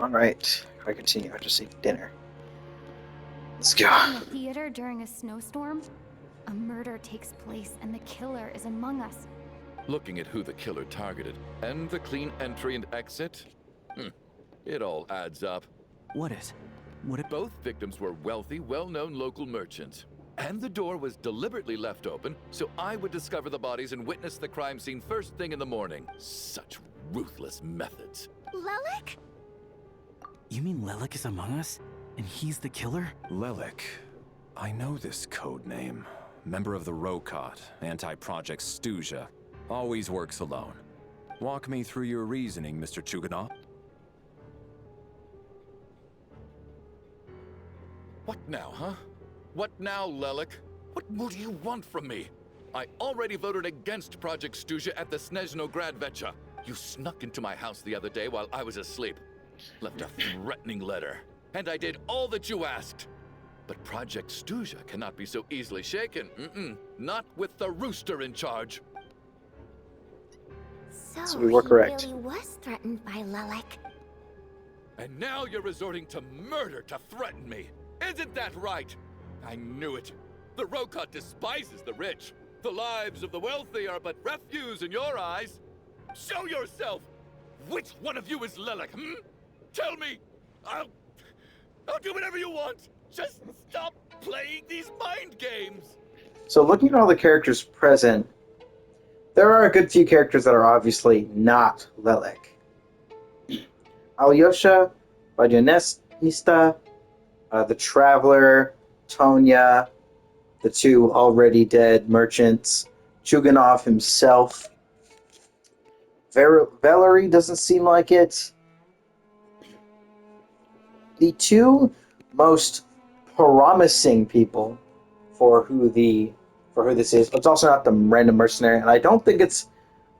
Alright, I continue. I just eat dinner. Let's go. In a theater during a snowstorm, a murder takes place and the killer is among us. Looking at who the killer targeted and the clean entry and exit, it all adds up. What is? Both victims were wealthy, well-known local merchants. And the door was deliberately left open so I would discover the bodies and witness the crime scene first thing in the morning. Such ruthless methods. Lelik? You mean Lelik is among us? And he's the killer? Lelik. I know this code name. Member of the Rokot, anti-Project Stuja. Always works alone. Walk me through your reasoning, Mr. Chuganov. What now, huh? What now, Lelik? What more do you want from me? I already voted against Project Stuja at the Snezhno Gradvecha. You snuck into my house the other day while I was asleep. Left a threatening letter. And I did all that you asked. But Project Stuja cannot be so easily shaken. Not with the rooster in charge. So we were correct. He really was threatened by Lelik. And now you're resorting to murder to threaten me. Isn't that right? I knew it. The Rokot despises the rich. The lives of the wealthy are but refuse in your eyes. Show yourself! Which one of you is Lelik, Tell me! I'll do whatever you want! Just stop playing these mind games! So looking at all the characters present, there are a good few characters that are obviously not Lelik. Alyosha, Badyanista, the Traveler, Tonya, the two already dead merchants, Chuganov himself. Valerie doesn't seem like it. The two most promising people for who this is. It's also not the random mercenary, and I don't think it's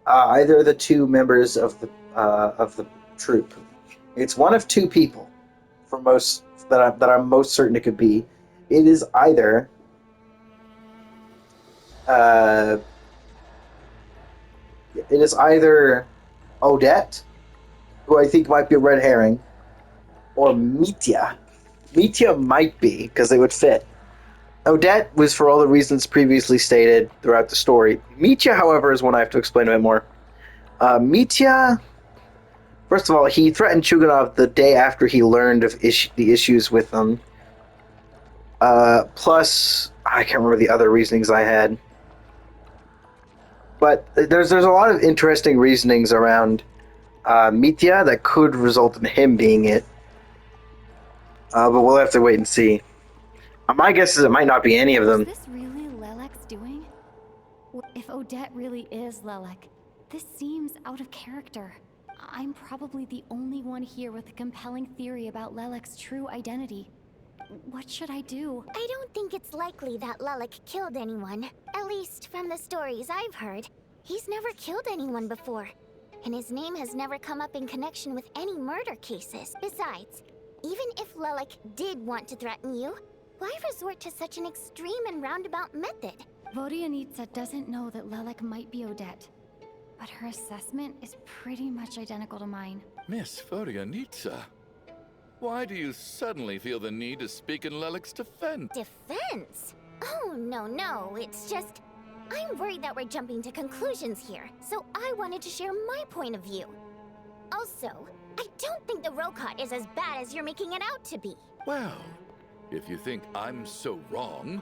either of the two members of the troop. It's one of two people for most that I'm most certain it could be. It is either Odette, who I think might be a red herring, or Mitya. Mitya might be, because they would fit. Odette was for all the reasons previously stated throughout the story. Mitya, however, is one I have to explain a bit more. Mitya, first of all, he threatened Chuganov the day after he learned of the issues with them. Plus, I can't remember the other reasonings I had. But there's a lot of interesting reasonings around Mitya that could result in him being it. But we'll have to wait and see. My guess is it might not be any of them. Is this really Lelek's doing? If Odette really is Lelik, this seems out of character. I'm probably the only one here with a compelling theory about Lelek's true identity. What should I do? I don't think it's likely that Lelik killed anyone. At least from the stories I've heard. He's never killed anyone before. And his name has never come up in connection with any murder cases. Besides, even if Lelik did want to threaten you, why resort to such an extreme and roundabout method? Vodyanitsa doesn't know that Lelik might be Odette, but her assessment is pretty much identical to mine. Miss Vodyanitsa, why do you suddenly feel the need to speak in Lelik's defense? Defense? Oh, no, it's just... I'm worried that we're jumping to conclusions here, so I wanted to share my point of view. Also, I don't think the Rokot is as bad as you're making it out to be. Well, if you think I'm so wrong...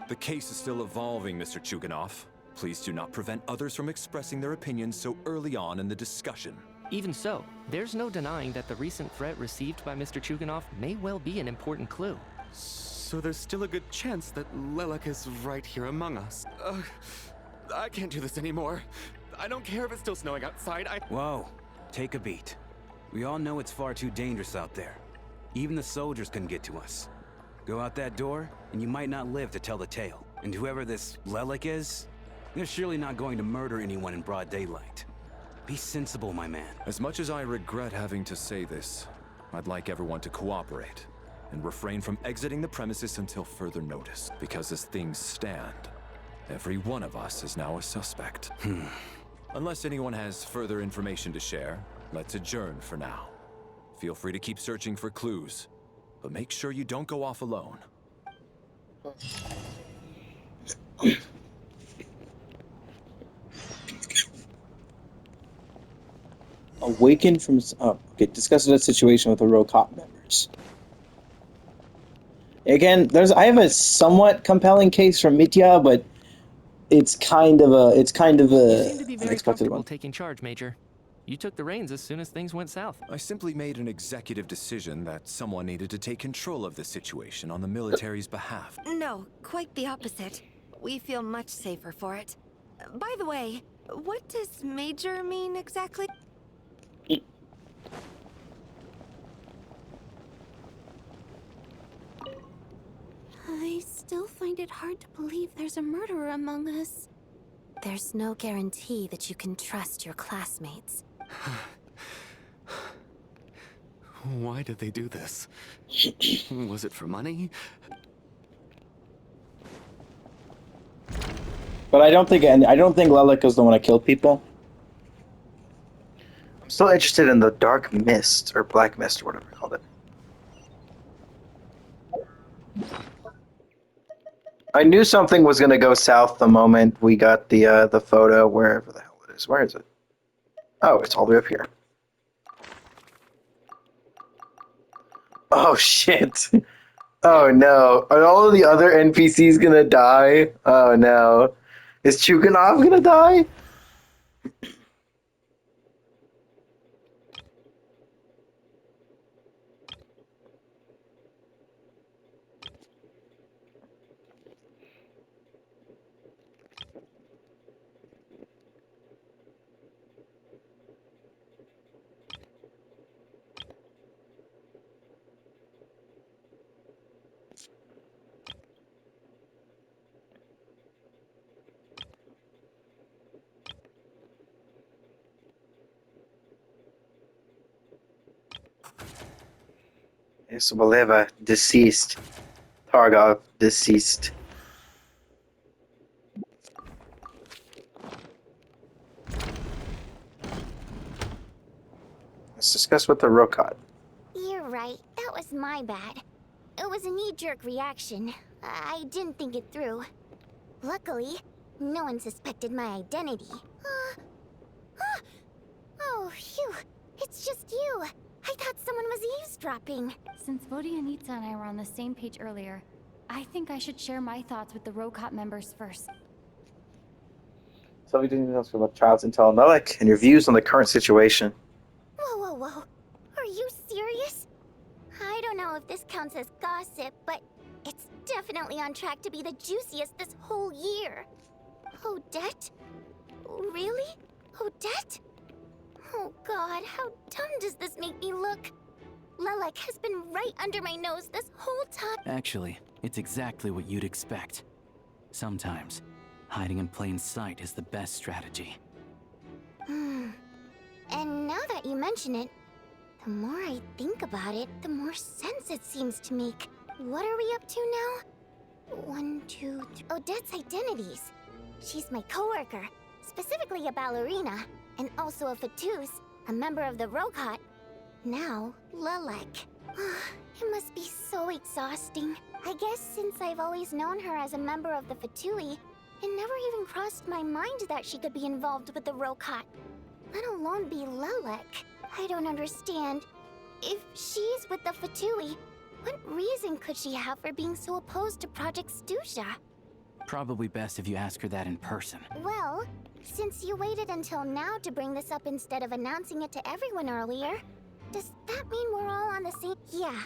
The case is still evolving, Mr. Chuganov. Please do not prevent others from expressing their opinions so early on in the discussion. Even so, there's no denying that the recent threat received by Mr. Chuganov may well be an important clue. So there's still a good chance that Lelik is right here among us. I can't do this anymore. I don't care if it's still snowing outside, Whoa, take a beat. We all know it's far too dangerous out there. Even the soldiers can get to us. Go out that door, and you might not live to tell the tale. And whoever this Lelik is, they're surely not going to murder anyone in broad daylight. Be sensible, my man. As much as I regret having to say this, I'd like everyone to cooperate and refrain from exiting the premises until further notice. Because as things stand, every one of us is now a suspect. Unless anyone has further information to share, let's adjourn for now. Feel free to keep searching for clues, but make sure you don't go off alone. Awaken from... Oh, okay. Discuss the situation with the Rokot members. Again, I have a somewhat compelling case from Mitya, but it's kind of a You seem to be very unexpected comfortable one. taking charge, Major. You took the reins as soon as things went south. I simply made an executive decision that someone needed to take control of the situation on the military's behalf. No, quite the opposite. We feel much safer for it. By the way, what does Major mean exactly? I still find it hard to believe there's a murderer among us. There's no guarantee that you can trust your classmates. Why did they do this? Was it for money? But I don't think Lelik is the one that killed people. I'm still interested in the dark mist or black mist or whatever you called it. I knew something was going to go south the moment we got the photo, wherever the hell it is. Where is it? Oh, it's all the way up here. Oh shit! Oh no! Are all of the other NPCs gonna die? Oh no! Is Chuganov gonna die? Isabeleva deceased. Targov deceased. Let's discuss with the Rokot. You're right. That was my bad. It was a knee-jerk reaction. I didn't think it through. Luckily, no one suspected my identity. Oh, phew. It's just you. I thought someone was eavesdropping. Since Vodianitsa and I were on the same page earlier, I think I should share my thoughts with the Rokot members first. Tell me details about Child's Intel and Lelik and your views on the current situation. Whoa. Are you serious? I don't know if this counts as gossip, but it's definitely on track to be the juiciest this whole year. Odette? Really? Odette? Oh god, how dumb does this make me look? Lelik has been right under my nose this whole time. Actually, it's exactly what you'd expect. Sometimes, hiding in plain sight is the best strategy. And now that you mention it, the more I think about it, the more sense it seems to make. What are we up to now? 1, 2, 3... Odette's identities. She's my coworker, specifically a ballerina, and also a Fatous, a member of the Rokot. Now, Lelik. It must be so exhausting. I guess since I've always known her as a member of the Fatui, it never even crossed my mind that she could be involved with the Rokot, let alone be Lelik. I don't understand. If she's with the Fatui, what reason could she have for being so opposed to Project Stusha? Probably best if you ask her that in person. Well, since you waited until now to bring this up instead of announcing it to everyone earlier, does that mean we're all on the same... Yeah.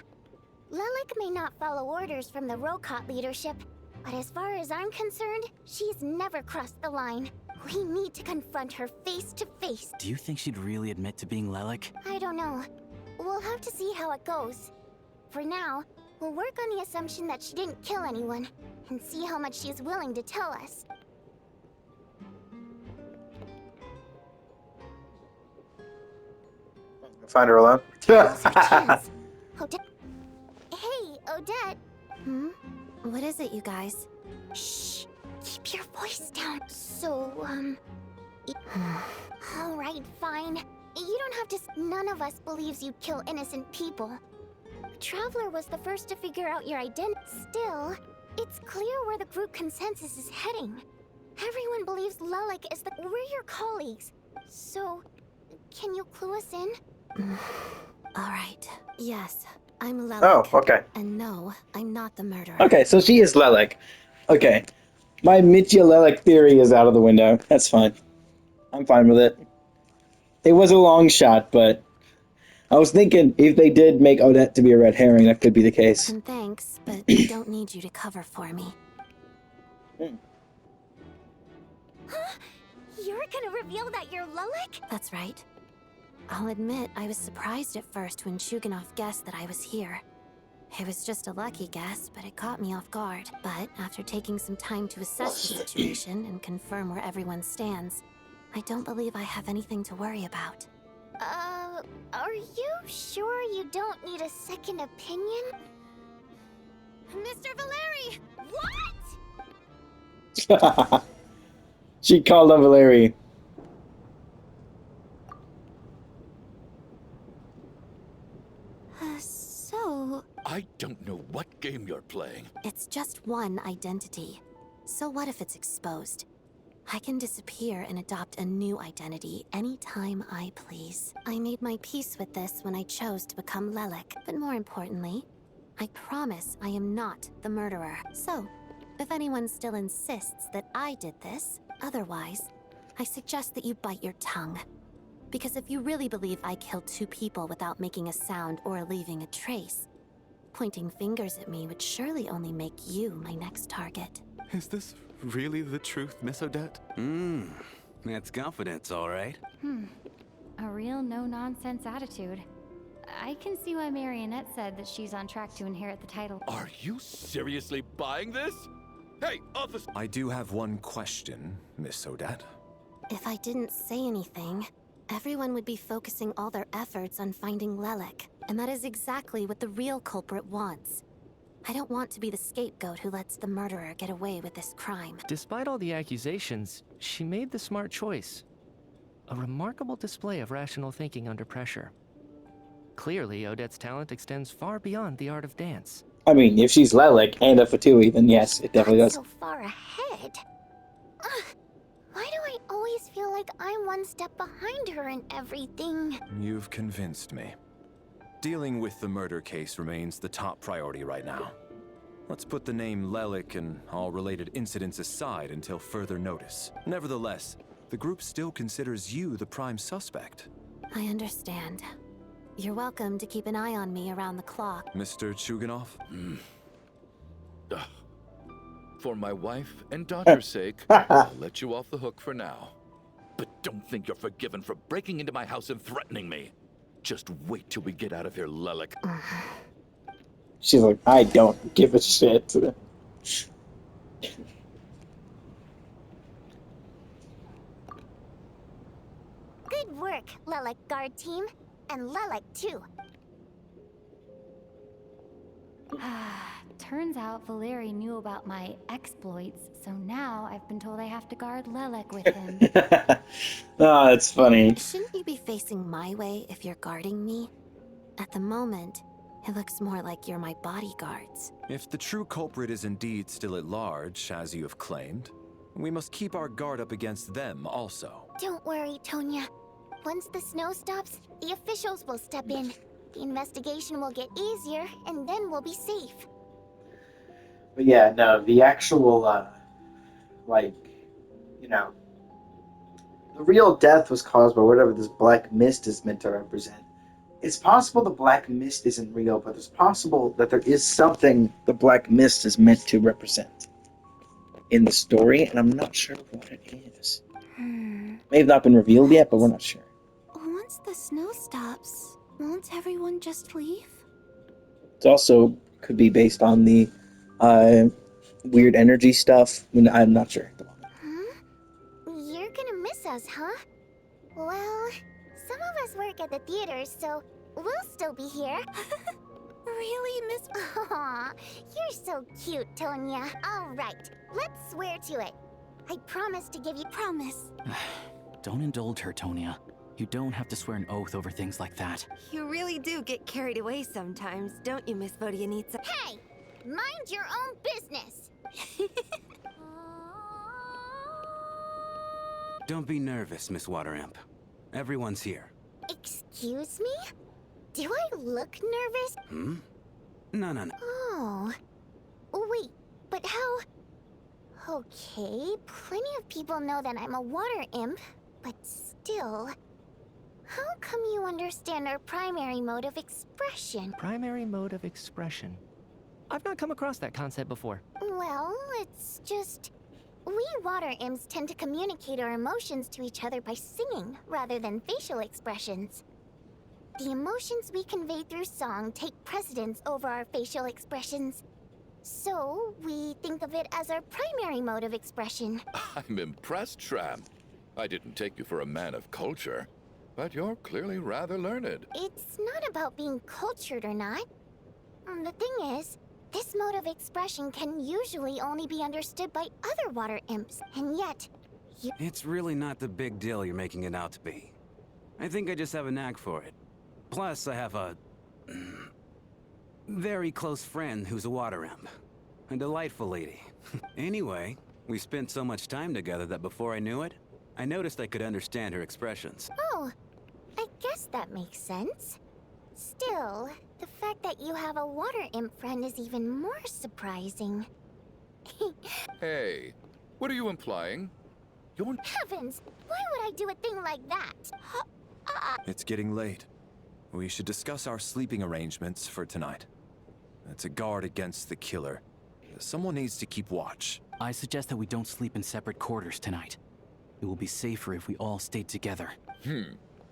Lelik may not follow orders from the Rokot leadership, but as far as I'm concerned, she's never crossed the line. We need to confront her face to face. Do you think she'd really admit to being Lelik? I don't know. We'll have to see how it goes. For now, we'll work on the assumption that she didn't kill anyone, and see how much she's willing to tell us. Find her alone. Now's your chance. Odette. Hey, Odette. What is it, you guys? Shh. Keep your voice down. So, Alright, fine. You don't have to. None of us believes you'd kill innocent people. Traveler was the first to figure out your identity. Still, it's clear where the group consensus is heading. Everyone believes Lelik is the. We're your colleagues. So, can you clue us in? Alright. Yes, I'm Lelik. Oh, okay. And no, I'm not the murderer. Okay, so she is Lelik. Okay. My Mitya Lelik theory is out of the window. That's fine. I'm fine with it. It was a long shot, but I was thinking if they did make Odette to be a red herring, that could be the case. And thanks, but I don't need you to cover for me. Huh? You're gonna reveal that you're Lelik? That's right. I'll admit I was surprised at first when Chuganov guessed that I was here. It was just a lucky guess, but it caught me off guard. But after taking some time to assess the situation and confirm where everyone stands, I don't believe I have anything to worry about. Are you sure you don't need a second opinion? Mr. Valeri! What? She called up Valeri. So... I don't know what game you're playing. It's just one identity. So what if it's exposed? I can disappear and adopt a new identity anytime I please. I made my peace with this when I chose to become Lelik, but more importantly, I promise I am not the murderer. So, if anyone still insists that I did this, otherwise, I suggest that you bite your tongue. Because if you really believe I killed 2 people without making a sound or leaving a trace, pointing fingers at me would surely only make you my next target. Is this really the truth, Miss Odette? That's confidence, all right. A real no-nonsense attitude. I can see why Marionette said that she's on track to inherit the title. Are you seriously buying this? Hey, officer! I do have one question, Miss Odette. If I didn't say anything, everyone would be focusing all their efforts on finding Lelik, and that is exactly what the real culprit wants. I don't want to be the scapegoat who lets the murderer get away with this crime. Despite all the accusations, she made the smart choice. A remarkable display of rational thinking under pressure. Clearly, Odette's talent extends far beyond the art of dance. I mean, if she's Lelik and a Fatui, then yes, it definitely does. So far ahead. Why do I always feel like I'm one step behind her in everything? You've convinced me. Dealing with the murder case remains the top priority right now. Let's put the name Lelik and all related incidents aside until further notice. Nevertheless, the group still considers you the prime suspect. I understand. You're welcome to keep an eye on me around the clock. Mr. Chuganov? For my wife and daughter's sake, I'll let you off the hook for now. But don't think you're forgiven for breaking into my house and threatening me. Just wait till we get out of here, Lelik. She's like, I don't give a shit. Good work, Lelik guard team. And Lelik too. Turns out Valeri knew about my exploits, so now I've been told I have to guard Lelik with him. Oh, that's funny. Shouldn't you be facing my way if you're guarding me? At the moment, it looks more like you're my bodyguards. If the true culprit is indeed still at large, as you have claimed, we must keep our guard up against them also. Don't worry, Tonya. Once the snow stops, the officials will step in. The investigation will get easier, and then we'll be safe. But yeah, no, the actual, the real death was caused by whatever this black mist is meant to represent. It's possible the black mist isn't real, but it's possible that there is something the black mist is meant to represent in the story, and I'm not sure what it is. May have not been revealed yet, but we're not sure. Once the snow stops, won't everyone just leave? It also could be based on the weird energy stuff. I'm not sure. You're gonna miss us, huh? Well, some of us work at the theaters, so we'll still be here. Really, Miss... Aw, you're so cute, Tonya. All right, let's swear to it. I promise to give you... Promise. Don't indulge her, Tonya. You don't have to swear an oath over things like that. You really do get carried away sometimes, don't you, Miss Vodyanitsa? Hey! Mind your own business! Don't be nervous, Miss Water Imp. Everyone's here. Excuse me? Do I look nervous? Hmm? No. Oh. Wait, but how... Okay, plenty of people know that I'm a water imp, but still... How come you understand our primary mode of expression? Primary mode of expression. I've not come across that concept before. Well, it's just... We water imps tend to communicate our emotions to each other by singing, rather than facial expressions. The emotions we convey through song take precedence over our facial expressions. So, we think of it as our primary mode of expression. I'm impressed, Shram. I didn't take you for a man of culture, but you're clearly rather learned. It's not about being cultured or not. The thing is, this mode of expression can usually only be understood by other water imps, and yet, It's really not the big deal you're making it out to be. I think I just have a knack for it. Plus, I have a... very close friend who's a water imp. A delightful lady. Anyway, we spent so much time together that before I knew it, I noticed I could understand her expressions. Oh, I guess that makes sense. Still, the fact that you have a water imp friend is even more surprising. Hey, what are you implying? You're... Heavens! Why would I do a thing like that? It's getting late. We should discuss our sleeping arrangements for tonight. To guard against the killer, someone needs to keep watch. I suggest that we don't sleep in separate quarters tonight. It will be safer if we all stay together.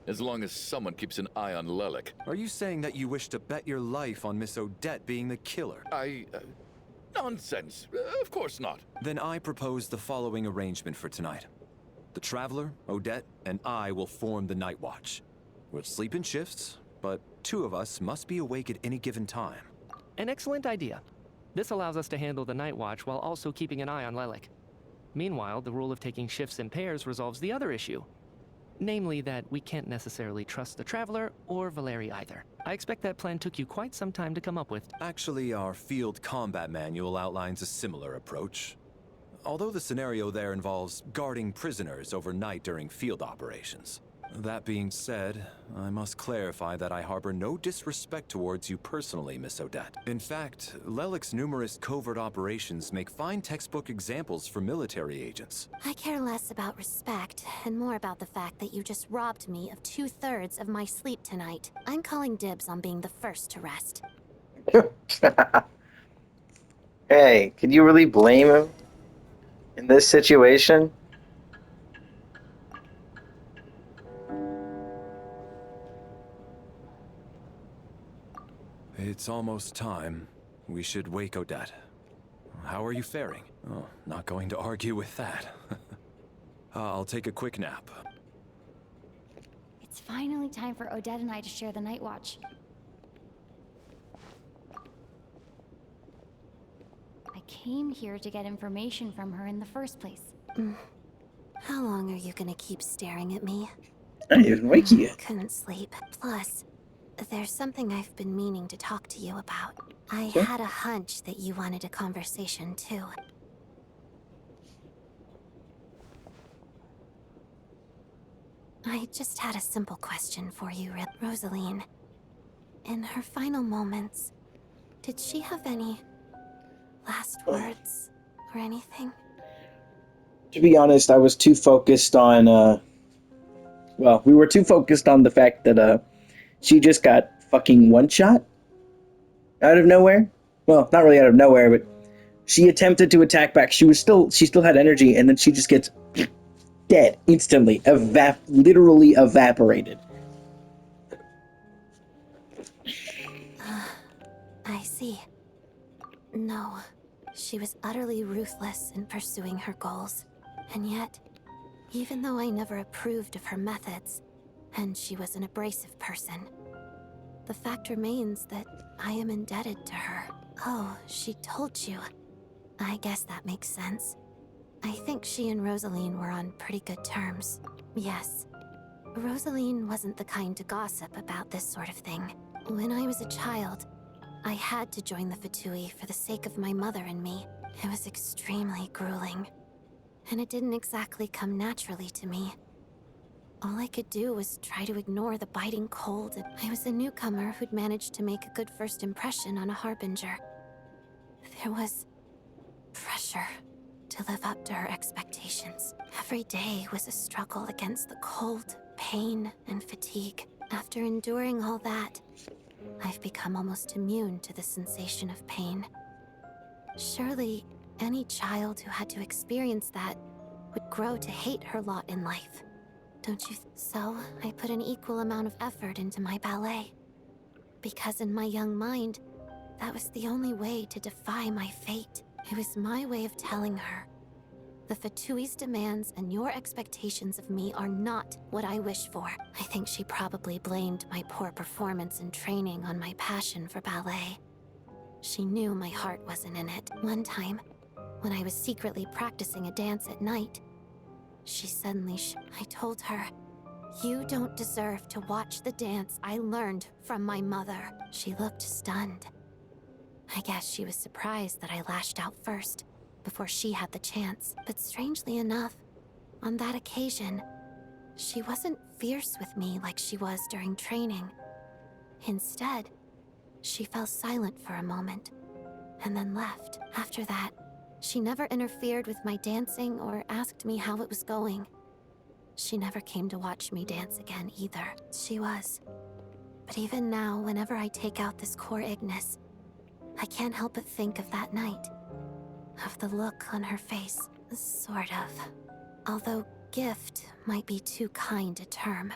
As long as someone keeps an eye on Lelik. Are you saying that you wish to bet your life on Miss Odette being the killer? Nonsense. Of course not. Then I propose the following arrangement for tonight. The Traveler, Odette, and I will form the Night Watch. We'll sleep in shifts, but 2 of us must be awake at any given time. An excellent idea. This allows us to handle the night watch while also keeping an eye on Lelik. Meanwhile, the rule of taking shifts in pairs resolves the other issue. Namely that we can't necessarily trust the Traveler or Valeri either. I expect that plan took you quite some time to come up with. Actually, our field combat manual outlines a similar approach. Although the scenario there involves guarding prisoners overnight during field operations. That being said, I must clarify that I harbor no disrespect towards you personally, Miss Odette. In fact, Lelik's numerous covert operations make fine textbook examples for military agents. I care less about respect and more about the fact that you just robbed me of 2/3 of my sleep tonight. I'm calling dibs on being the first to rest. Hey, can you really blame him in this situation? It's almost time. We should wake Odette. How are you faring? Oh, not going to argue with that. I'll take a quick nap. It's finally time for Odette and I to share the night watch. I came here to get information from her in the first place. How long are you gonna keep staring at me? I didn't even wake you yet. Couldn't sleep. Plus, there's something I've been meaning to talk to you about. I Okay. had a hunch that you wanted a conversation too. I just had a simple question for you, Rosaline. In her final moments, did she have any last words or anything? To be honest, I was too focused on, well, we were too focused on the fact that, she just got fucking one-shot out of nowhere. Well, not really out of nowhere, but she attempted to attack back. She still had energy, and then she just gets dead instantly, literally evaporated. I see. No, she was utterly ruthless in pursuing her goals. And yet, even though I never approved of her methods, and she was an abrasive person, the fact remains that I am indebted to her. Oh, she told you. I guess that makes sense. I think she and Rosaline were on pretty good terms. Yes. Rosaline wasn't the kind to gossip about this sort of thing. When I was a child, I had to join the Fatui for the sake of my mother and me. It was extremely grueling, and it didn't exactly come naturally to me. All I could do was try to ignore the biting cold, and I was a newcomer who'd managed to make a good first impression on a harbinger. There was pressure to live up to her expectations. Every day was a struggle against the cold, pain, and fatigue. After enduring all that, I've become almost immune to the sensation of pain. Surely, any child who had to experience that would grow to hate her lot in life. Don't you so, I put an equal amount of effort into my ballet. Because in my young mind, that was the only way to defy my fate. It was my way of telling her, the Fatui's demands and your expectations of me are not what I wish for. I think she probably blamed my poor performance in training on my passion for ballet. She knew my heart wasn't in it. One time, when I was secretly practicing a dance at night, she suddenly I told her, "You don't deserve to watch the dance I learned from my mother." She looked stunned. I guess she was surprised that I lashed out first, before she had the chance. But strangely enough, on that occasion, she wasn't fierce with me like she was during training. Instead, she fell silent for a moment, and then left. After that, she never interfered with my dancing or asked me how it was going. She never came to watch me dance again either. She was. But even now, whenever I take out this core Ignis, I can't help but think of that night. Of the look on her face. Sort of. Although gift might be too kind a term.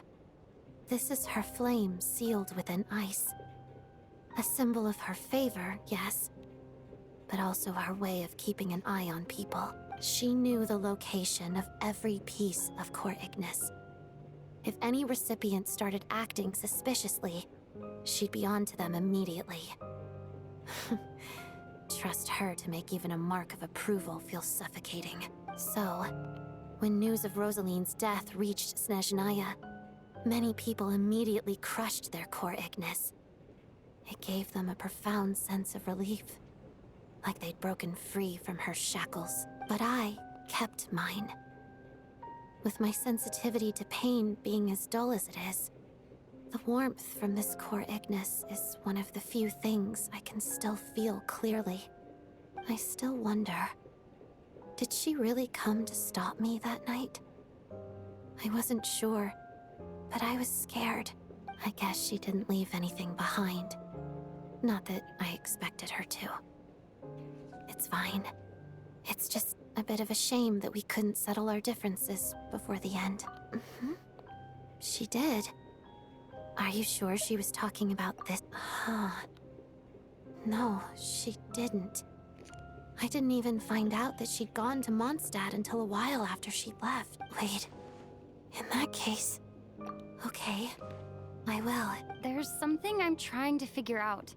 This is her flame sealed within ice. A symbol of her favor, yes, but also her way of keeping an eye on people. She knew the location of every piece of core Ignis. If any recipient started acting suspiciously, she'd be on to them immediately. Trust her to make even a mark of approval feel suffocating. So, when news of Rosaline's death reached Snezhnaya, many people immediately crushed their core Ignis. It gave them a profound sense of relief, like they'd broken free from her shackles. But I kept mine. With my sensitivity to pain being as dull as it is, the warmth from this core Ignis is one of the few things I can still feel clearly. I still wonder, did she really come to stop me that night? I wasn't sure, but I was scared. I guess she didn't leave anything behind. Not that I expected her to. It's fine. It's just a bit of a shame that we couldn't settle our differences before the end. She did. Are you sure she was talking about this? No, she didn't. I didn't even find out that she'd gone to Mondstadt until a while after she left. Wait, in that case... Okay, I will. There's something I'm trying to figure out.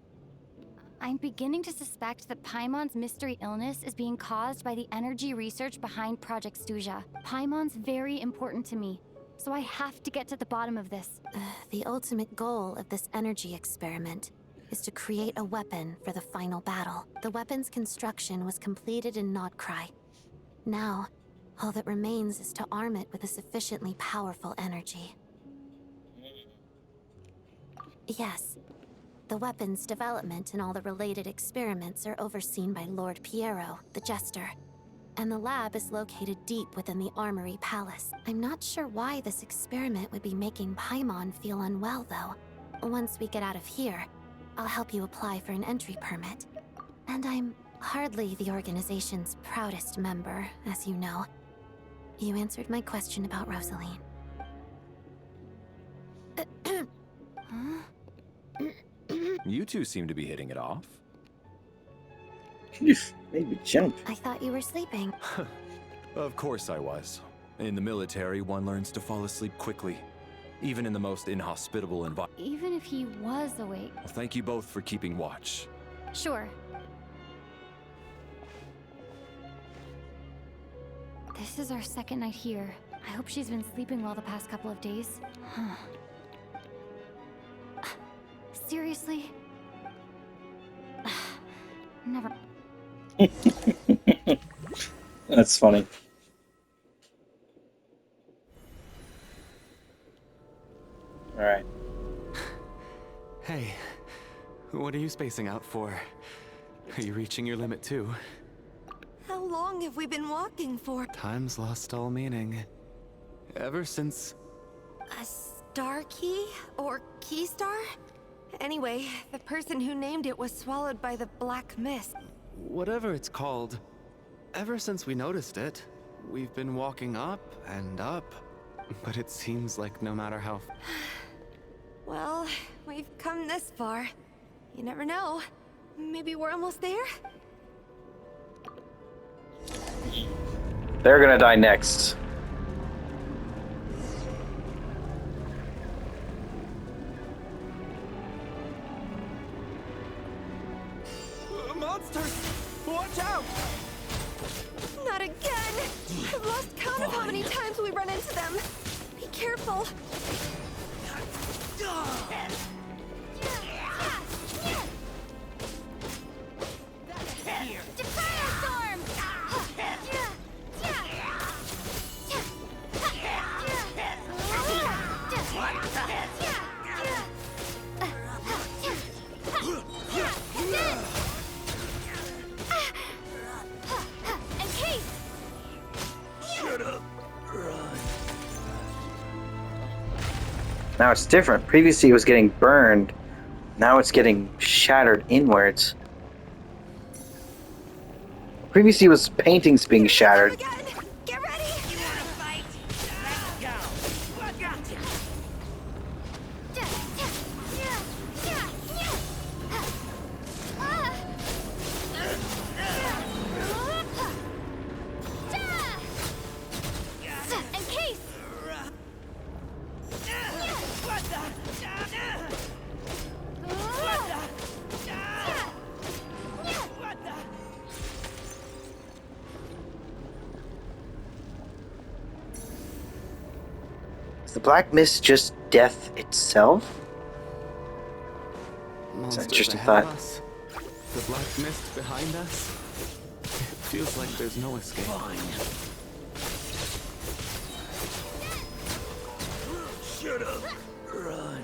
I'm beginning to suspect that Paimon's mystery illness is being caused by the energy research behind Project Stuja. Paimon's very important to me, so I have to get to the bottom of this. The ultimate goal of this energy experiment is to create a weapon for the final battle. The weapon's construction was completed in Nodcry. Now, all that remains is to arm it with a sufficiently powerful energy. Yes, the weapon's development and all the related experiments are overseen by Lord Piero, the Jester. And the lab is located deep within the Armory Palace. I'm not sure why this experiment would be making Paimon feel unwell, though. Once we get out of here, I'll help you apply for an entry permit. And I'm hardly the organization's proudest member, as you know. You answered my question about Rosaline. You two seem to be hitting it off. Phew, made me jump. I thought you were sleeping. Of course I was. In the military, one learns to fall asleep quickly, even in the most inhospitable environment. Even if he was awake. Well, thank you both for keeping watch. Sure. This is our second night here. I hope she's been sleeping well the past couple of days. Seriously? Never. That's funny. Alright. Hey, what are you spacing out for? Are you reaching your limit too? How long have we been walking for? Time's lost all meaning. Ever since... A star key? Or key star? Anyway, the person who named it was swallowed by the black mist. whatever it's called. Ever since we noticed it, we've been walking up and up. But it seems like no matter how... Well, we've come this far. You never know. Maybe we're almost there? They're gonna die next. Monsters! Watch out! Not again! I've lost count of how many times we run into them. Be careful. Now it's different. Previously it was getting burned. Now it's getting shattered inwards. Previously it was paintings being shattered. Get ready! You wanna fight? Let's go! Gotcha! Encase! Is the black mist just death itself? That's an Monsters interesting ahead thought. of us. The black mist behind us. It feels like there's no escape. Shut up! Run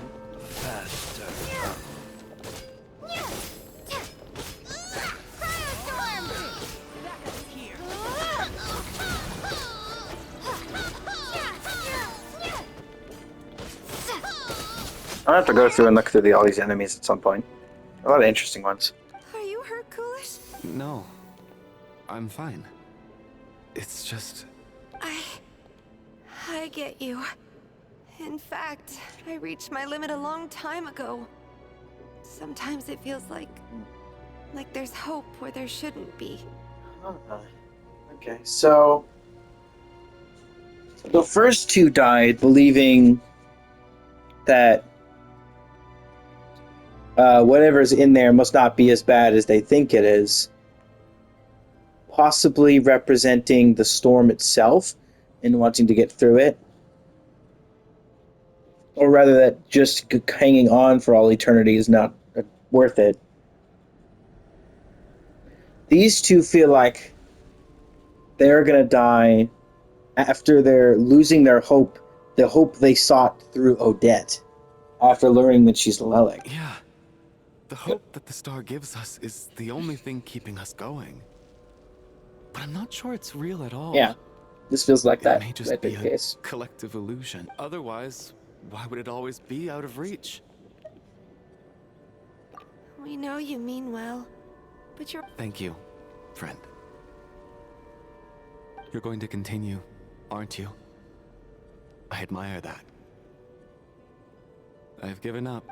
faster. I'll have to go through and look through all these enemies at some point. A lot of interesting ones. Are you hurt, Coolish? No. I'm fine. It's just... I get you. In fact, I reached my limit a long time ago. Sometimes it feels like there's hope where there shouldn't be. Okay, so the first two died believing that whatever's in there must not be as bad as they think it is, possibly representing the storm itself and wanting to get through it. Or rather that just hanging on for all eternity is not worth it. These two feel like they're going to die after they're losing their hope, the hope they sought through Odette, after learning that she's Lelic. Yeah. The hope that the star gives us is the only thing keeping us going. But I'm not sure it's real at all. Yeah, this feels like that. It may just That be big a case. collective illusion. Otherwise, why would it always be out of reach? We know you mean well, but you're... Thank you, friend. You're going to continue, aren't you? I admire that. I've given up.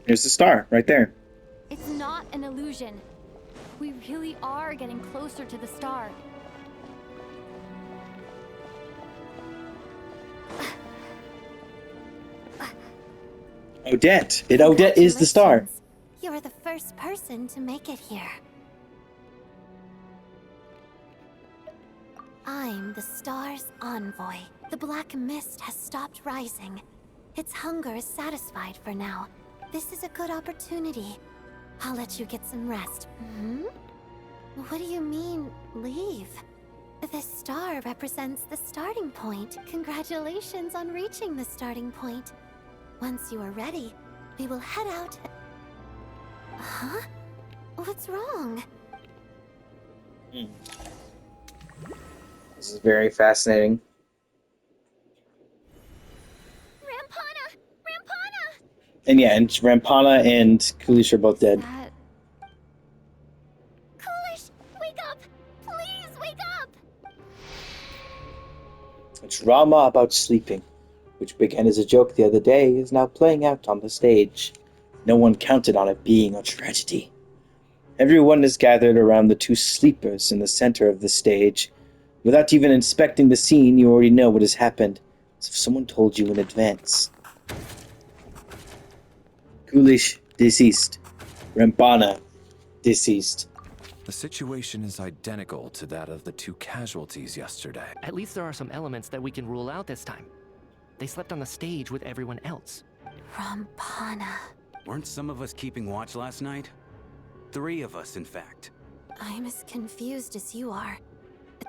Here's the star, right there. It's not an illusion. We really are getting closer to the star. Odette. Odette is the star. You're the first person to make it here. I'm the star's envoy. The black mist has stopped rising. Its hunger is satisfied for now. This is a good opportunity. I'll let you get some rest. Hmm? What do you mean, leave? The star represents the starting point. Congratulations on reaching the starting point. Once you are ready, we will head out. Huh? What's wrong? This is very fascinating. Rampana! Rampana! And yeah, and Rampana and Kulish are both dead. That... Coolish, wake up! Please wake up! A drama about sleeping, which began as a joke the other day, is now playing out on the stage. No one counted on it being a tragedy. Everyone is gathered around the two sleepers in the center of the stage. Without even inspecting the scene, you already know what has happened, as if someone told you in advance. Kulish, deceased. Rampana, deceased. The situation is identical to that of the two casualties yesterday. At least there are some elements that we can rule out this time. They slept on the stage with everyone else. Rampana. Weren't some of us keeping watch last night? 3 of us, in fact. I'm as confused as you are.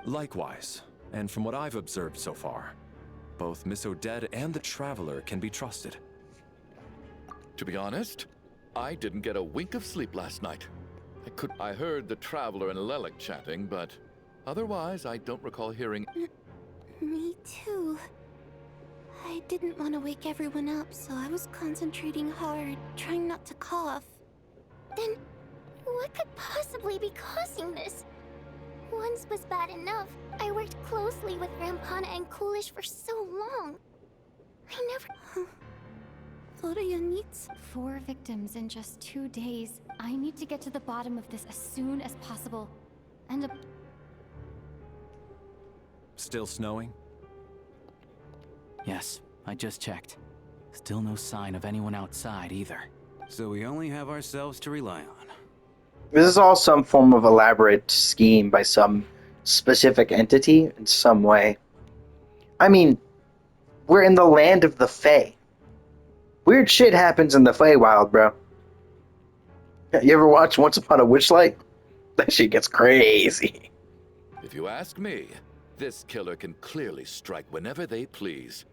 Likewise, and from what I've observed so far, both Miss Odette and the Traveler can be trusted. To be honest, I didn't get a wink of sleep last night. I heard the Traveler and Lelek chatting, but otherwise I don't recall hearing... Me too. I didn't want to wake everyone up, so I was concentrating hard, trying not to cough. Then, what could possibly be causing this? Once was bad enough. I worked closely with Rampana and Coolish for so long. I never... Florya needs... 4 victims in just 2 days. I need to get to the bottom of this as soon as possible. And Still snowing? Yes, I just checked. Still no sign of anyone outside either. So we only have ourselves to rely on. This is all some form of elaborate scheme by some specific entity in some way. I mean, we're in the land of the Fae. Weird shit happens in the Feywild, bro. You ever watch Once Upon a Witchlight? That shit gets crazy. If you ask me, this killer can clearly strike whenever they please.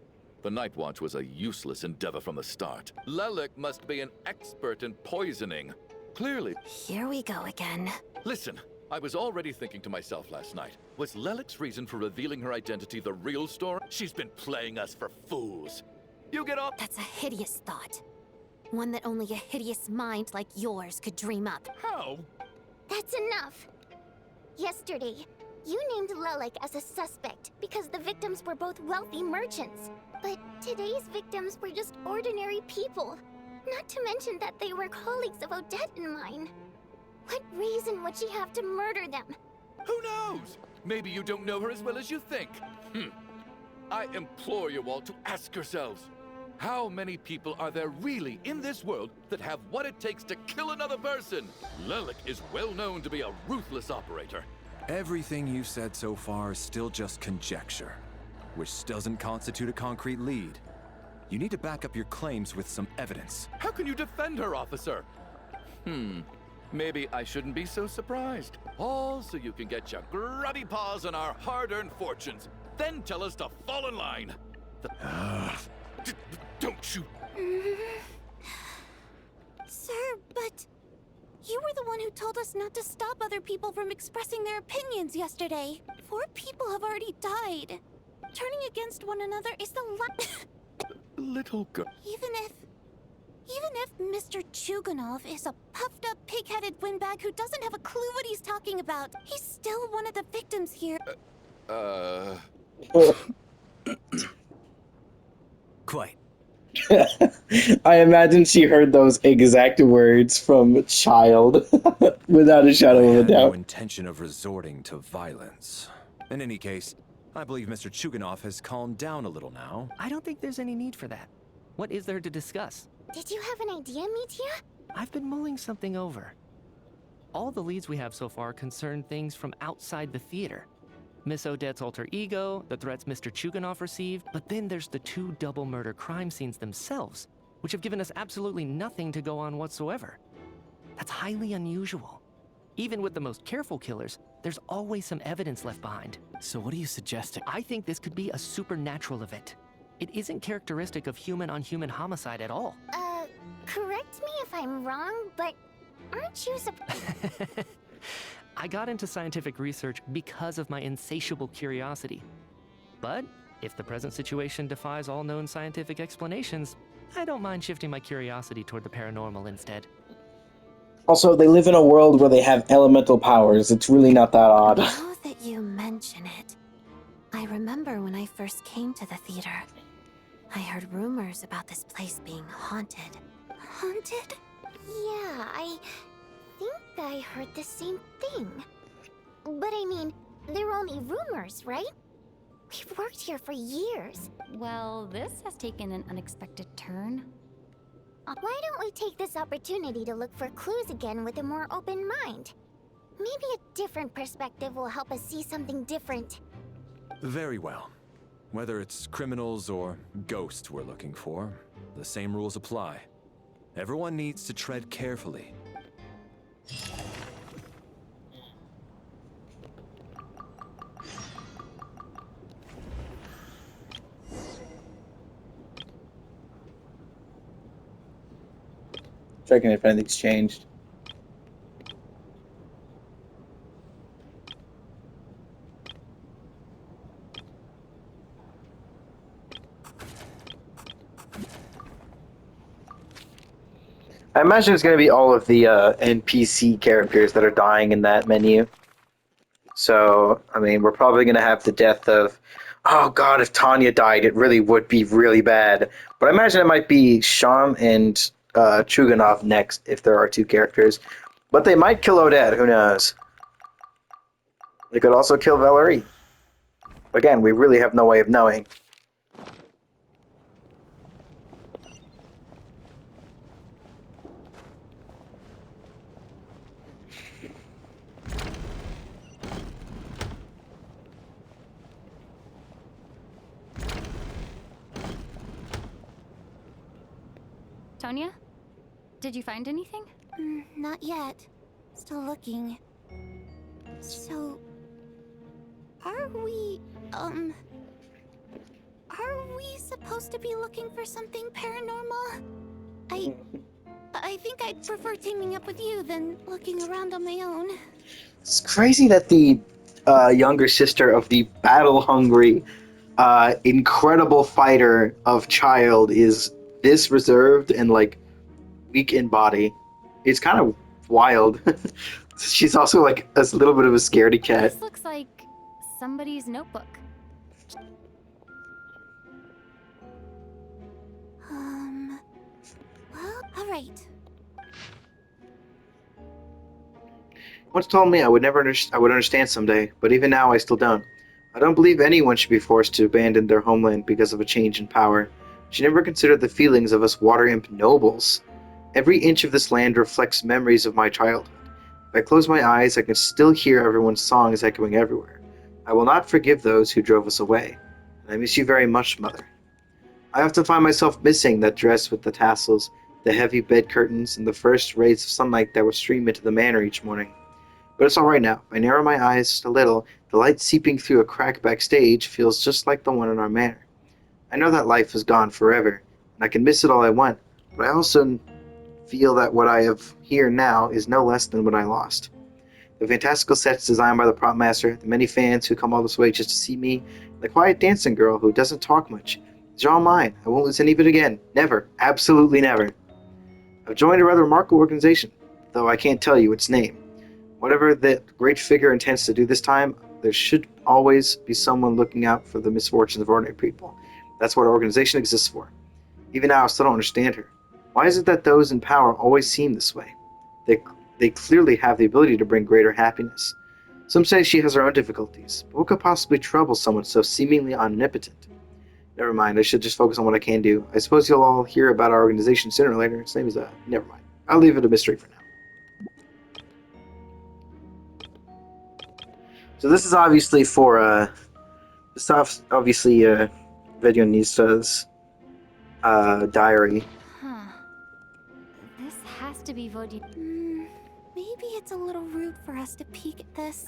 The Night Watch was a useless endeavor from the start. Lelek must be an expert in poisoning. Clearly. Here we go again. Listen, I was already thinking to myself last night, was Lelek's reason for revealing her identity the real story? She's been playing us for fools. You get off. That's a hideous thought. One that only a hideous mind like yours could dream up. How? That's enough. Yesterday, you named Lelek as a suspect because the victims were both wealthy merchants. But today's victims were just ordinary people. Not to mention that they were colleagues of Odette and mine. What reason would she have to murder them? Who knows? Maybe you don't know her as well as you think. I implore you all to ask yourselves, how many people are there really in this world that have what it takes to kill another person? Lelek is well known to be a ruthless operator. Everything you've said so far is still just conjecture, which doesn't constitute a concrete lead. You need to back up your claims with some evidence. How can you defend her, officer? Maybe I shouldn't be so surprised. All so you can get your grubby paws on our hard-earned fortunes. Then tell us to fall in line. Don't you... Sir, but... You were the one who told us not to stop other people from expressing their opinions yesterday. 4 people have already died. Turning against one another is the Little girl... Even if Mr. Chuganov is a puffed-up, pig-headed windbag who doesn't have a clue what he's talking about, he's still one of the victims here. Quite. I imagine she heard those exact words from Child, without a shadow of a I had no doubt. intention of resorting to violence. In any case, I believe Mr. Chuganov has calmed down a little now. I don't think there's any need for that. What is there to discuss? Did you have an idea, Mitya? I've been mulling something over. All the leads we have so far concern things from outside the theater. Miss Odette's alter ego, the threats Mr. Chuganov received, but then there's the 2 double murder crime scenes themselves, which have given us absolutely nothing to go on whatsoever. That's highly unusual. Even with the most careful killers, there's always some evidence left behind. So what are you suggesting? I think this could be a supernatural event. It isn't characteristic of human-on-human homicide at all. Correct me if I'm wrong, but aren't you I got into scientific research because of my insatiable curiosity. But if the present situation defies all known scientific explanations, I don't mind shifting my curiosity toward the paranormal instead. Also, they live in a world where they have elemental powers. It's really not that odd. Now that you mention it, I remember when I first came to the theater. I heard rumors about this place being haunted. Haunted? Yeah, I think I heard the same thing. But I mean, they're only rumors, right? We've worked here for years. Well, this has taken an unexpected turn. Why don't we take this opportunity to look for clues again with a more open mind? Maybe a different perspective will help us see something different. Very well. Whether it's criminals or ghosts we're looking for, the same rules apply. Everyone needs to tread carefully. Checking if anything's changed. I imagine it's going to be all of the NPC characters that are dying in that menu. So, I mean, we're probably going to have the death of... Oh god, if Tanya died, it really would be really bad. But I imagine it might be Sham and Chuganov next, if there are 2 characters. But they might kill Odette, who knows? They could also kill Valerie. Again, we really have no way of knowing. Tonya? Did you find anything? Not yet. Still looking. So... Are we supposed to be looking for something paranormal? I think I'd prefer teaming up with you than looking around on my own. It's crazy that the younger sister of the battle-hungry, incredible fighter of Child is this reserved and, like, weak in body. It's kind of wild. She's also, like, a little bit of a scaredy cat. This looks like somebody's notebook. Well, alright. Once told me I would understand someday, but even now I still don't. I don't believe anyone should be forced to abandon their homeland because of a change in power. She never considered the feelings of us water imp nobles. Every inch of this land reflects memories of my childhood. If I close my eyes, I can still hear everyone's songs echoing everywhere. I will not forgive those who drove us away. And I miss you very much, Mother. I often find myself missing that dress with the tassels, the heavy bed curtains, and the first rays of sunlight that would stream into the manor each morning. But it's alright now. If I narrow my eyes just a little, the light seeping through a crack backstage feels just like the one in our manor. I know that life is gone forever, and I can miss it all I want, but I also feel that what I have here now is no less than what I lost. The fantastical sets designed by the prop master, the many fans who come all this way just to see me, the quiet dancing girl who doesn't talk much, these are all mine. I won't lose any of it again. Never. Absolutely never. I've joined a rather remarkable organization, though I can't tell you its name. Whatever that great figure intends to do this time, there should always be someone looking out for the misfortunes of ordinary people. That's what our organization exists for. Even now, I still don't understand her. Why is it that those in power always seem this way? They clearly have the ability to bring greater happiness. Some say she has her own difficulties, but what could possibly trouble someone so seemingly omnipotent? Never mind, I should just focus on what I can do. I suppose you'll all hear about our organization sooner or later. Its name is, never mind. I'll leave it a mystery for now. So this is obviously for Vedionista's diary. Huh. This has to be Vodi. Maybe it's a little rude for us to peek at this.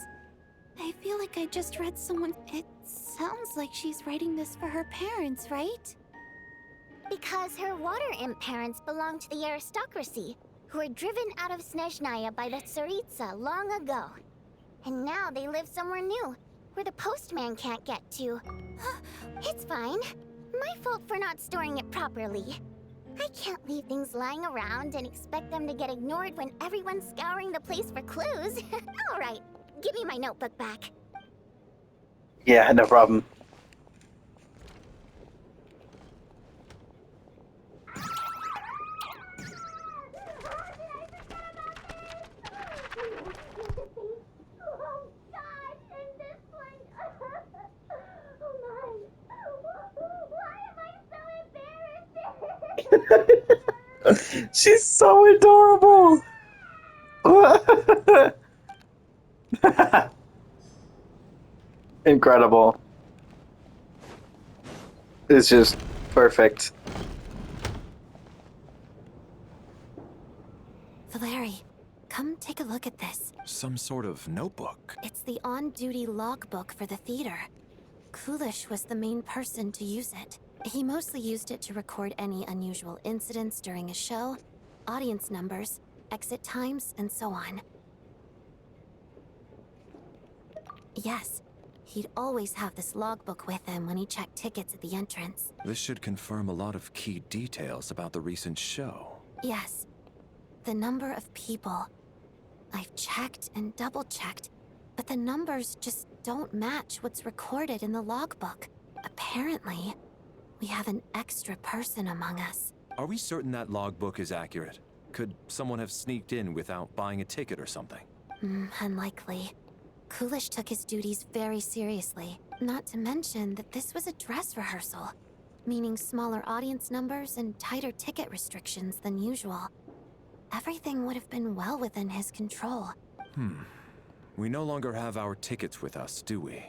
I feel like I just read someone. It sounds like she's writing this for her parents, right? Because her water imp parents belong to the aristocracy, who were driven out of Snezhnaya by the Tsaritsa long ago. And now they live somewhere new, where the postman can't get to. It's fine. My fault for not storing it properly. I can't leave things lying around and expect them to get ignored when everyone's scouring the place for clues. Alright, give me my notebook back. Yeah, no problem. She's so adorable. Incredible. It's just perfect. Valeri, come take a look at this. Some sort of notebook. It's the on-duty logbook for the theater. Kulish was the main person to use it. He mostly used it to record any unusual incidents during a show, audience numbers, exit times, and so on. Yes, he'd always have this logbook with him when he checked tickets at the entrance. This should confirm a lot of key details about the recent show. Yes. The number of people. I've checked and double-checked, but the numbers just don't match what's recorded in the logbook. Apparently, we have an extra person among us. Are we certain that logbook is accurate? Could someone have sneaked in without buying a ticket or something? Unlikely. Kulish took his duties very seriously. Not to mention that this was a dress rehearsal, meaning smaller audience numbers and tighter ticket restrictions than usual. Everything would have been well within his control. We no longer have our tickets with us, do we?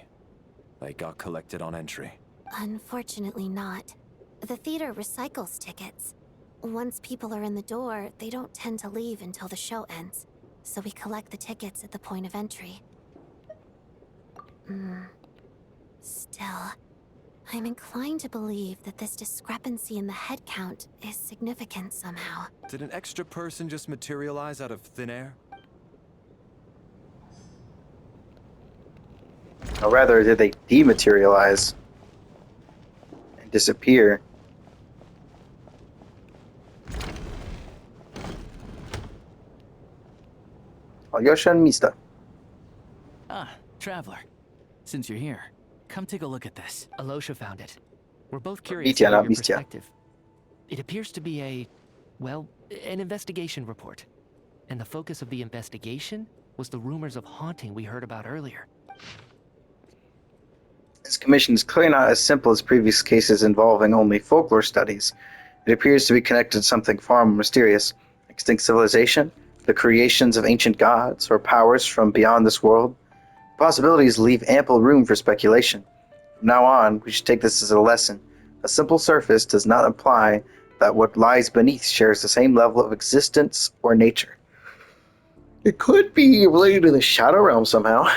They got collected on entry. Unfortunately not. The theater recycles tickets. Once people are in the door, they don't tend to leave until the show ends, so we collect the tickets at the point of entry. Still, I'm inclined to believe that this discrepancy in the head count is significant somehow. Did an extra person just materialize out of thin air? Or rather, did they dematerialize and disappear? Alyosha and Mista. Ah, Traveler. Since you're here, come take a look at this. Alosha found it. We're both curious Mitya, about not your Mistya. perspective. It appears to be an investigation report. And the focus of the investigation was the rumors of haunting we heard about earlier. This commission is clearly not as simple as previous cases involving only folklore studies. It appears to be connected to something far more mysterious. Extinct civilization, the creations of ancient gods, or powers from beyond this world. Possibilities leave ample room for speculation. From now on, we should take this as a lesson. A simple surface does not imply that what lies beneath shares the same level of existence or nature. It could be related to the Shadow Realm somehow.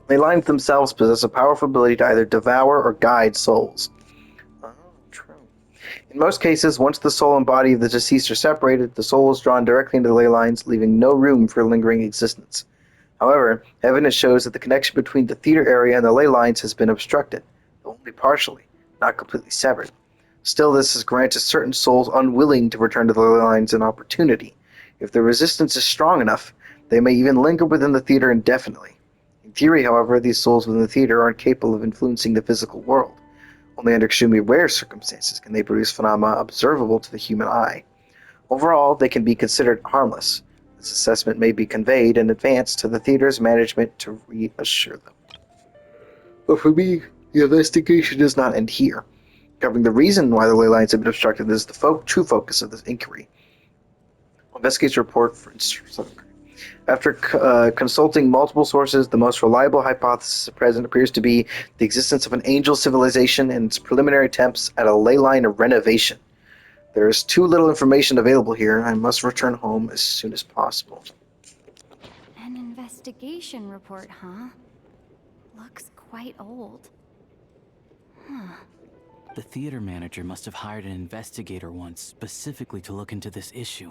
They lines themselves possess a powerful ability to either devour or guide souls. Oh, true. In most cases, once the soul and body of the deceased are separated, the soul is drawn directly into the ley lines, leaving no room for lingering existence. However, evidence shows that the connection between the theater area and the ley lines has been obstructed, though only partially, not completely severed. Still, this has granted certain souls unwilling to return to the ley lines an opportunity. If the resistance is strong enough, they may even linger within the theater indefinitely. In theory, however, these souls within the theater aren't capable of influencing the physical world. Only under extremely rare circumstances can they produce phenomena observable to the human eye. Overall, they can be considered harmless. This assessment may be conveyed in advance to the theater's management to reassure them. But for me, the investigation does not end here. Covering the reason why the ley lines have been obstructed is the true focus of this inquiry. Investigators report, for instance, After consulting multiple sources, the most reliable hypothesis at present appears to be the existence of an angel civilization and its preliminary attempts at a ley line renovation. There is too little information available here. I must return home as soon as possible. An investigation report, huh? Looks quite old. Huh. The theater manager must have hired an investigator once specifically to look into this issue.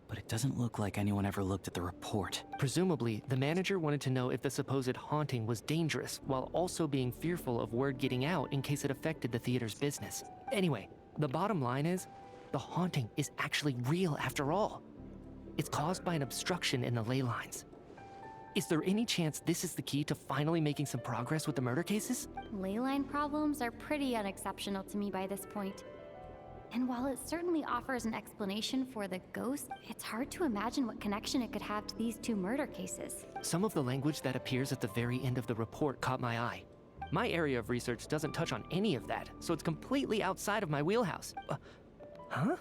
But it doesn't look like anyone ever looked at the report. Presumably, the manager wanted to know if the supposed haunting was dangerous, while also being fearful of word getting out in case it affected the theater's business. Anyway, the bottom line is, the haunting is actually real after all. It's caused by an obstruction in the ley lines. Is there any chance this is the key to finally making some progress with the murder cases? Ley line problems are pretty unexceptional to me by this point. And while it certainly offers an explanation for the ghost, it's hard to imagine what connection it could have to these two murder cases. Some of the language that appears at the very end of the report caught my eye. My area of research doesn't touch on any of that, so it's completely outside of my wheelhouse. Huh?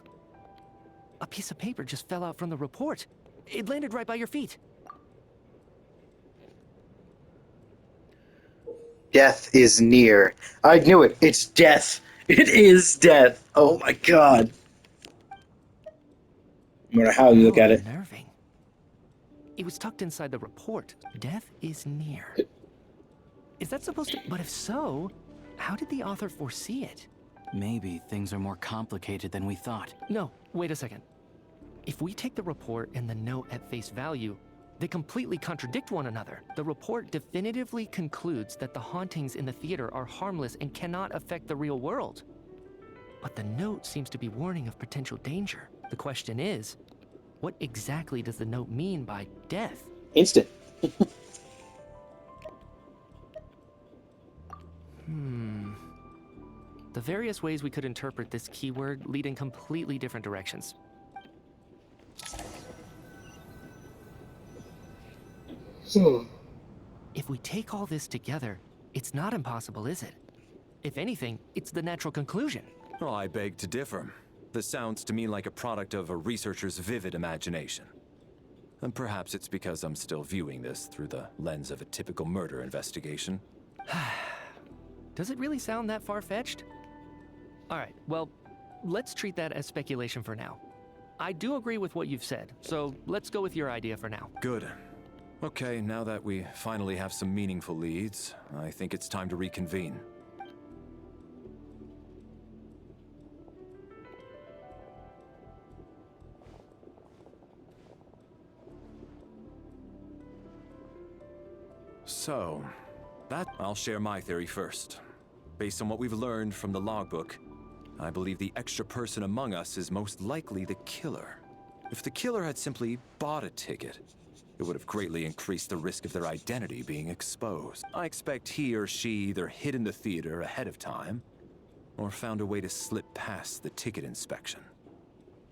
A piece of paper just fell out from the report. It landed right by your feet. Death is near. I knew it. It's death. It is death. Oh my god. No matter how you look at it. Unnerving. It was tucked inside the report. Death is near. Is that supposed to... But if so, how did the author foresee it? Maybe things are more complicated than we thought. No, wait a second. If we take the report and the note at face value, they completely contradict one another. The report definitively concludes that the hauntings in the theater are harmless and cannot affect the real world. But the note seems to be warning of potential danger. The question is, what exactly does the note mean by death? Instant. The various ways we could interpret this keyword lead in completely different directions. If we take all this together, it's not impossible, is it? If anything, it's the natural conclusion. Well, I beg to differ. This sounds to me like a product of a researcher's vivid imagination. And perhaps it's because I'm still viewing this through the lens of a typical murder investigation. Does it really sound that far-fetched? Alright, well, let's treat that as speculation for now. I do agree with what you've said, so let's go with your idea for now. Good. Okay, now that we finally have some meaningful leads, I think it's time to reconvene. So, I'll share my theory first. Based on what we've learned from the logbook, I believe the extra person among us is most likely the killer. If the killer had simply bought a ticket, it would have greatly increased the risk of their identity being exposed. I expect he or she either hid in the theater ahead of time, or found a way to slip past the ticket inspection.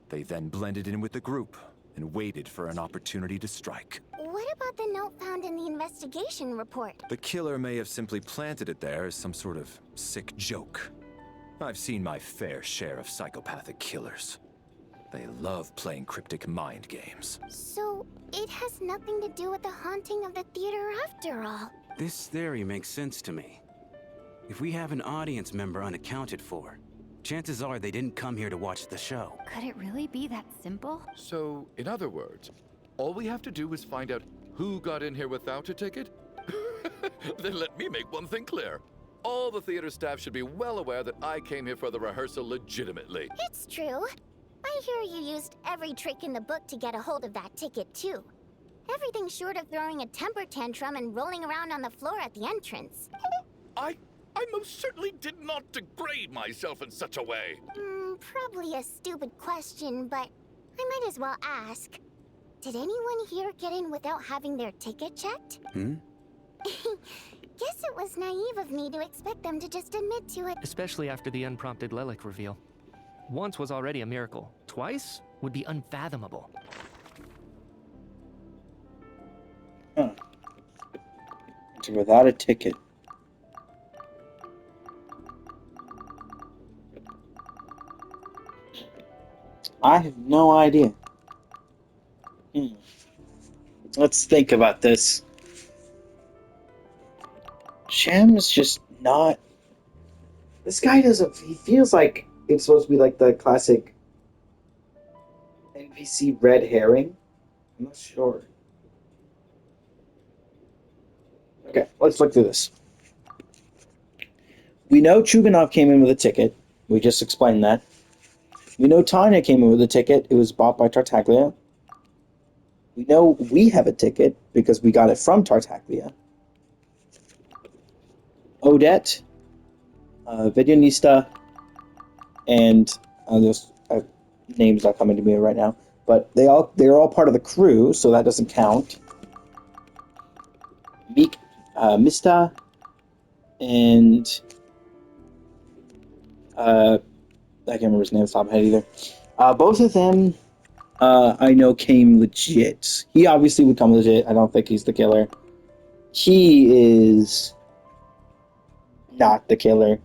They then blended in with the group and waited for an opportunity to strike. What about the note found in the investigation report? The killer may have simply planted it there as some sort of sick joke. I've seen my fair share of psychopathic killers. They love playing cryptic mind games. So, it has nothing to do with the haunting of the theater after all. This theory makes sense to me. If we have an audience member unaccounted for, chances are they didn't come here to watch the show. Could it really be that simple? So, in other words, all we have to do is find out who got in here without a ticket? Then let me make one thing clear. All the theater staff should be well aware that I came here for the rehearsal legitimately. It's true. I hear you used every trick in the book to get a hold of that ticket, too. Everything short of throwing a temper tantrum and rolling around on the floor at the entrance. I most certainly did not degrade myself in such a way. Probably a stupid question, but I might as well ask. Did anyone here get in without having their ticket checked? Guess it was naive of me to expect them to just admit to it. Especially after the unprompted Lelic reveal. Once was already a miracle. Twice would be unfathomable. So without a ticket. I have no idea. Let's think about this. Shem is just not. This guy doesn't. He feels like it's supposed to be like the classic NPC red herring. I'm not sure. Okay, let's look through this. We know Chuganov came in with a ticket. We just explained that. We know Tanya came in with a ticket. It was bought by Tartaglia. We know we have a ticket because we got it from Tartaglia. Odette, Vidyanista, and those names not coming to me right now, but they're all part of the crew, so that doesn't count. Mista, and I can't remember his name off the top of my head either. Both of them, I know came legit. He obviously would come legit. I don't think he's the killer. He is not the killer.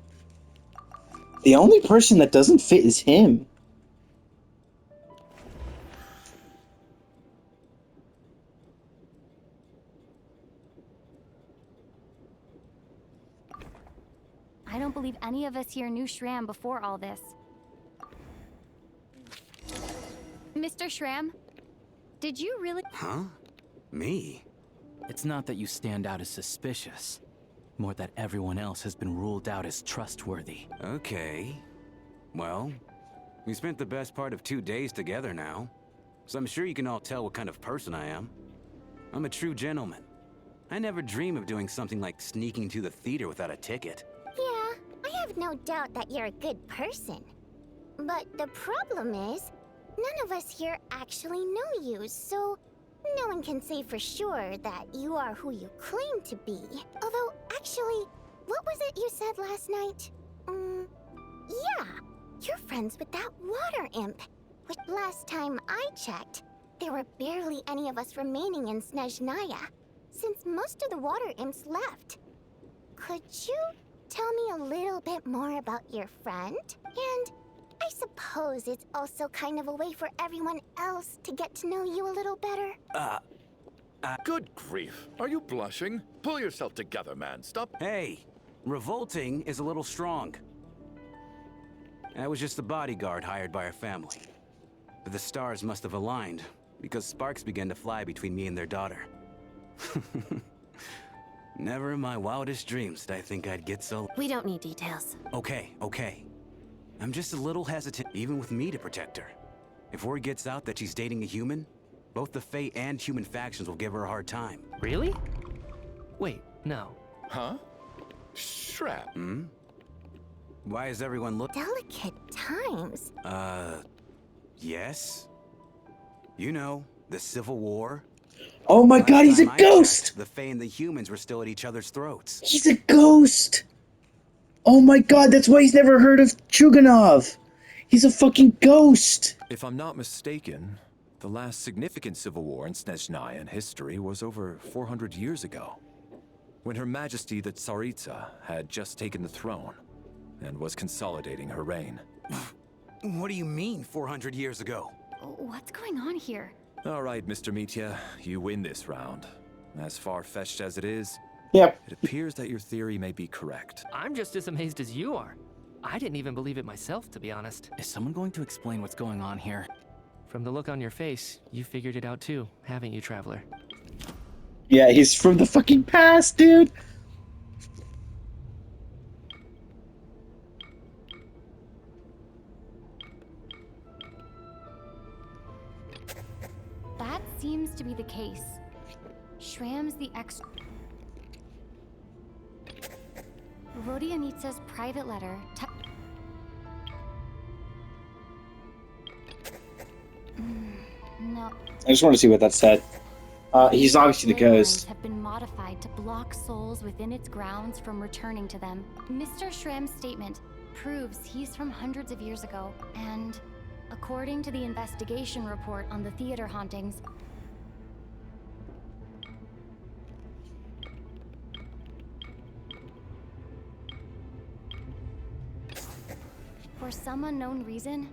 The only person that doesn't fit is him. I don't believe any of us here knew Shram before all this. Mr. Shram, did you really— Huh? Me? It's not that you stand out as suspicious, more that everyone else has been ruled out as trustworthy. Okay. Well, we spent the best part of 2 days together now, so I'm sure you can all tell what kind of person I am. I'm a true gentleman. I never dream of doing something like sneaking to the theater without a ticket. Yeah, I have no doubt that you're a good person. But the problem is, none of us here actually know you, so no one can say for sure that you are who you claim to be. Although, actually, what was it you said last night? Yeah, you're friends with that water imp. Which last time I checked, there were barely any of us remaining in Snezhnaya, since most of the water imps left. Could you tell me a little bit more about your friend? And I suppose it's also kind of a way for everyone else to get to know you a little better. Good grief. Are you blushing? Pull yourself together, man. Stop. Hey, revolting is a little strong. I was just a bodyguard hired by our family. But the stars must have aligned, because sparks began to fly between me and their daughter. Never in my wildest dreams did I think I'd get so— We don't need details. Okay. I'm just a little hesitant, even with me to protect her. If word gets out that she's dating a human, both the Fae and human factions will give her a hard time. Really? Wait, no. Huh? Shram. Why is everyone look— Delicate times. Yes? You know, the Civil War. Oh my god, he's a Last time I ghost! checked, the Fae and the humans were still at each other's throats. He's a ghost! Oh my god, that's why he's never heard of Chuganov! He's a fucking ghost! If I'm not mistaken, the last significant civil war in Snezhnayan history was over 400 years ago, when Her Majesty the Tsaritsa had just taken the throne and was consolidating her reign. What do you mean, 400 years ago? What's going on here? All right, Mr. Mitya, you win this round. As far-fetched as it is, Yep. it appears that your theory may be correct. I'm just as amazed as you are. I didn't even believe it myself, to be honest. Is someone going to explain what's going on here? From the look on your face, you figured it out too, haven't you, Traveler? Yeah, he's from the fucking past, dude! That seems to be the case. Shram's the ex— Rodyanitsa's private letter no. I just want to see what that said. He's obviously the Ley lines ghost. have been modified to block souls within its grounds from returning to them. Mr. Shram's statement proves he's from hundreds of years ago, and according to the investigation report on the theater hauntings, for some unknown reason,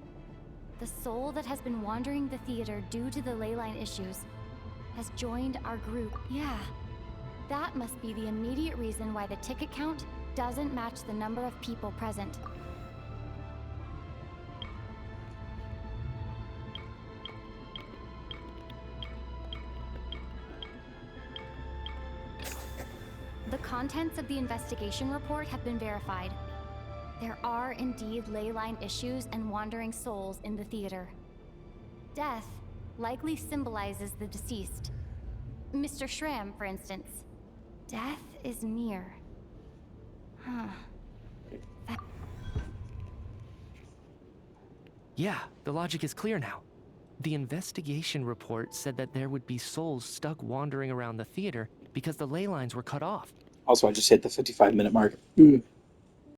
the soul that has been wandering the theater due to the ley line issues has joined our group. Yeah. That must be the immediate reason why the ticket count doesn't match the number of people present. The contents of the investigation report have been verified. There are indeed ley line issues and wandering souls in the theater. Death likely symbolizes the deceased. Mr. Schramm, for instance. Death is near. Huh. Yeah, the logic is clear now. The investigation report said that there would be souls stuck wandering around the theater because the ley lines were cut off. Also, I just hit the 55-minute mark.